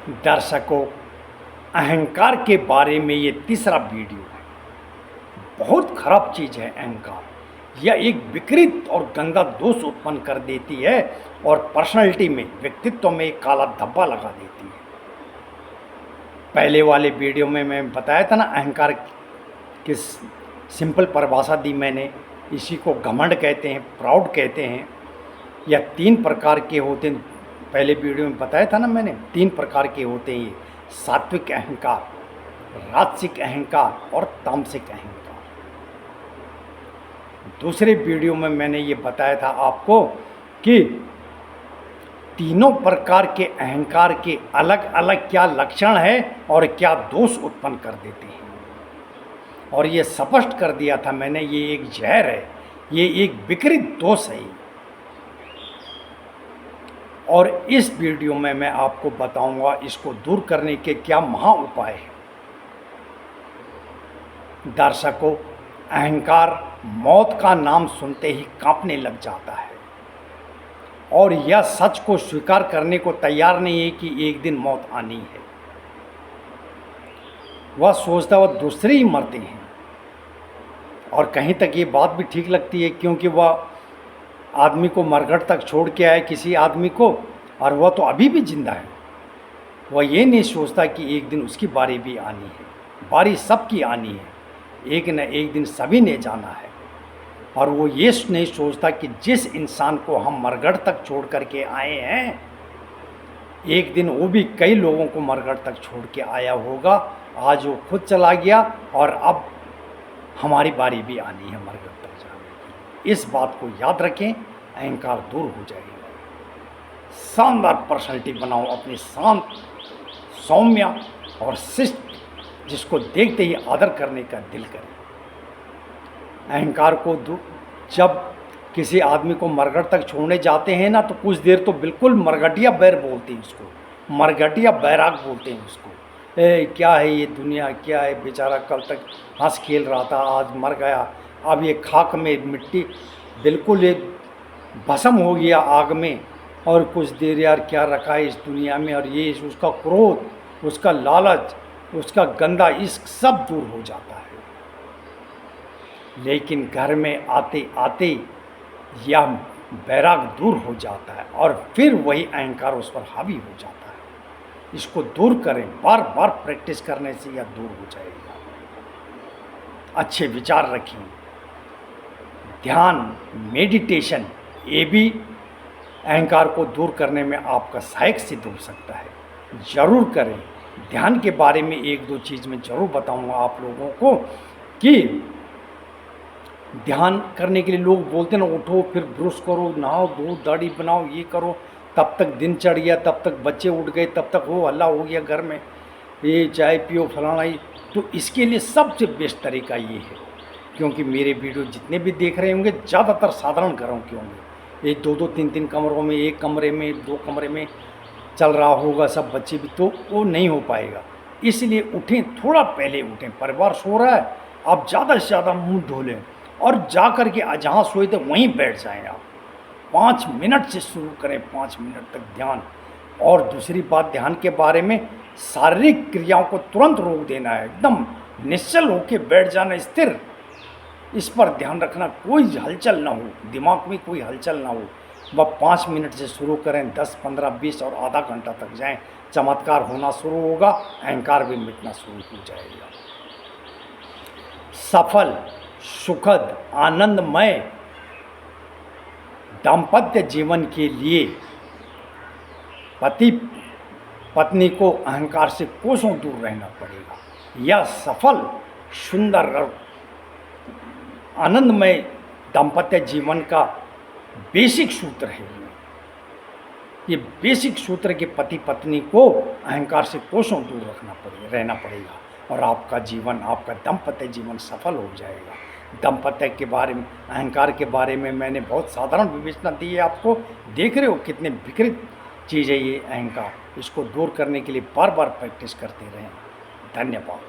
दर्शकों, अहंकार के बारे में ये तीसरा वीडियो है। बहुत खराब चीज़ है अहंकार। यह एक विकृत और गंदा दोष उत्पन्न कर देती है और पर्सनालिटी में, व्यक्तित्व में एक काला धब्बा लगा देती है। पहले वाले वीडियो में मैं बताया था ना, अहंकार की सिंपल परिभाषा दी मैंने। इसी को घमंड कहते हैं, प्राउड कहते हैं। यह 3 प्रकार के होते हैं। पहले वीडियो में बताया था ना मैंने, 3 प्रकार के होते हैं ये: सात्विक अहंकार, राजसिक अहंकार और तामसिक अहंकार। दूसरे वीडियो में मैंने ये बताया था आपको कि तीनों प्रकार के अहंकार के अलग अलग क्या लक्षण है और क्या दोष उत्पन्न कर देते हैं। और ये स्पष्ट कर दिया था मैंने, ये एक जहर है, ये एक विकृत दोष है। और इस वीडियो में मैं आपको बताऊंगा इसको दूर करने के क्या महा उपाय हैं। दर्शकों, अहंकार मौत का नाम सुनते ही कांपने लग जाता है और यह सच को स्वीकार करने को तैयार नहीं है कि एक दिन मौत आनी है। वह सोचता वह दूसरे ही मरते हैं। और कहीं तक ये बात भी ठीक लगती है, क्योंकि वह आदमी को मरघट तक छोड़ के आए, किसी आदमी को, और वह तो अभी भी जिंदा है। वह ये नहीं सोचता कि एक दिन उसकी बारी भी आनी है। बारी सबकी आनी है, एक न एक दिन सभी ने जाना है। और वो ये नहीं सोचता कि जिस इंसान को हम मरघट तक छोड़ करके आए हैं, एक दिन वो भी कई लोगों को मरघट तक छोड़ के आया होगा। आज वो खुद चला गया और अब हमारी बारी भी आनी है मरघट तक जाने की। इस बात को याद रखें, अहंकार दूर हो जाएगा। शानदार पर्सनैलिटी बनाओ अपनी, शांत, सौम्य और शिष्ट, जिसको देखते ही आदर करने का दिल करे। अहंकार को जब किसी आदमी को मरघट तक छोड़ने जाते हैं ना, तो कुछ देर तो बिल्कुल मरघटिया बैर बोलते हैं उसको, मरघटिया बैराग बोलते हैं उसको। क्या है ये दुनिया, क्या है, बेचारा कल तक हंस खेल रहा था, आज मर गया, अब ये खाक में मिट्टी बिल्कुल ये भस्म हो गया आग में। और कुछ देर यार क्या रखा है इस दुनिया में। और ये उसका क्रोध, उसका लालच, उसका गंदा इश्क सब दूर हो जाता है। लेकिन घर में आते आते यह बैराग दूर हो जाता है और फिर वही अहंकार उस पर हावी हो जाता है। इसको दूर करें, बार बार प्रैक्टिस करने से यह दूर हो जाएगा। अच्छे विचार रखें। ध्यान, मेडिटेशन, ये भी अहंकार को दूर करने में आपका सहायक सिद्ध हो सकता है। ज़रूर करें। ध्यान के बारे में 1-2 चीज़ मैं ज़रूर बताऊंगा आप लोगों को कि ध्यान करने के लिए लोग बोलते हैं ना, उठो फिर ब्रश करो, नहाओ धो, दाढ़ी बनाओ, ये करो, तब तक दिन चढ़ गया, तब तक बच्चे उठ गए, तब तक हो हल्ला हो गया घर में, ये चाय पियो फलाना ही। तो इसके लिए सबसे बेस्ट तरीका ये है, क्योंकि मेरे वीडियो जितने भी देख रहे होंगे ज़्यादातर साधारण घरों के होंगे। ये 2-2, 3-3 कमरों में, एक कमरे में, 2 कमरे में चल रहा होगा सब बच्चे भी, तो वो नहीं हो पाएगा। इसलिए उठें, थोड़ा पहले उठें। परिवार सो रहा है, आप ज़्यादा से ज़्यादा मुँह धो लें और जा कर के जहाँ सोए थे वहीं बैठ जाएं आप। 5 मिनट से शुरू करें, 5 मिनट तक ध्यान। और दूसरी बात, ध्यान के बारे में, शारीरिक क्रियाओं को तुरंत रोक देना है, एकदम निश्चल होकर बैठ जाना, स्थिर। इस पर ध्यान रखना, कोई हलचल ना हो, दिमाग में कोई हलचल ना हो। वह 5 मिनट से शुरू करें, 10, 15, 20 और आधा घंटा तक जाएं। चमत्कार होना शुरू होगा, अहंकार भी मिटना शुरू हो जाएगा। सफल, सुखद, आनंदमय दाम्पत्य जीवन के लिए पति पत्नी को अहंकार से कोसों दूर रहना पड़ेगा। यह सफल, सुंदर और आनंदमय दाम्पत्य जीवन का बेसिक सूत्र है। ये बेसिक सूत्र के पति पत्नी को अहंकार से कोसों दूर रहना पड़ेगा और आपका जीवन, आपका दाम्पत्य जीवन सफल हो जाएगा। दाम्पत्य के बारे में, अहंकार के बारे में मैंने बहुत साधारण विवेचना दी है आपको। देख रहे हो कितने विकृत चीज़ है ये अहंकार। इसको दूर करने के लिए बार बार प्रैक्टिस करते रहें। धन्यवाद।